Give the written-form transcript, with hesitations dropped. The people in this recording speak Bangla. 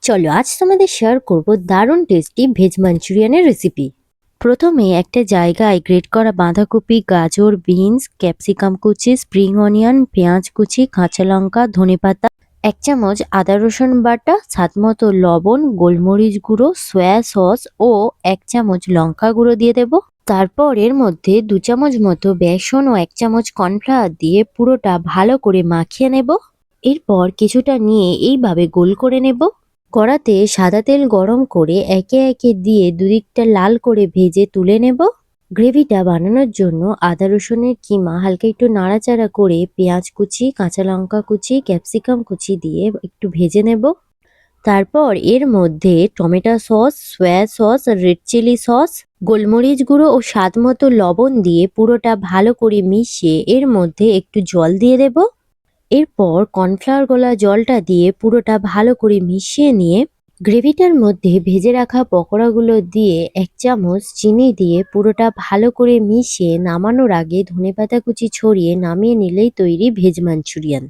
চলো আজ তোমাদের শেয়ার করব দারুণ টেস্টি ভেজ মাঞ্চুরিয়ানের রেসিপি। প্রথমে একটা জায়গায় গ্রেট করা বাঁধাকপি, গাজর, বিনস, ক্যাপসিকাম কুচি, স্প্রিং অনিয়ন, পেঁয়াজ কুচি, কাঁচা লঙ্কা, ধনেপাতা, 1 চামচ আদা রসুন বাটা, স্বাদমতো লবণ, গোলমরিচ গুঁড়ো, সয়া সস ও 1 চামচ লঙ্কা গুঁড়ো দিয়ে দেব। তারপর এর মধ্যে 2 চামচ মতো বেসন ও 1 চামচ কর্নফ্লাওয়ার দিয়ে পুরোটা ভালো করে মাখিয়ে নেব। এরপর কিছুটা নিয়ে এইভাবে গোল করে নেব। কড়াতে সাদা তেল গরম করে একে একে দিয়ে দুদিকটা লাল করে ভেজে তুলে নেব। গ্রেভিটা বানানোর জন্য আদা রসুনের কিমা হালকা একটু নাড়াচাড়া করে পেঁয়াজ কুচি, কাঁচা লঙ্কা কুচি, ক্যাপসিকাম কুচি দিয়ে একটু ভেজে নেব। তারপর এর মধ্যে tomato sauce, soya sauce, red chilli sauce, গোলমরিচ গুঁড়ো ও স্বাদ মতো লবণ দিয়ে পুরোটা ভালো করে মিশিয়ে এর মধ্যে একটু জল দিয়ে দেব। এরপর কর্নফ্লাওয়ার গোলা জলটা দিয়ে পুরোটা ভালো করে মিশিয়ে নিয়ে গ্রেভিটার মধ্যে ভেজে রাখা পকোড়াগুলো দিয়ে 1 চামচ চিনি দিয়ে পুরোটা ভালো করে মিশিয়ে নামানোর আগে ধনেপাতা কুচি ছড়িয়ে নামিয়ে নিলেই তৈরি ভেজ মাঞ্চুরিয়ান।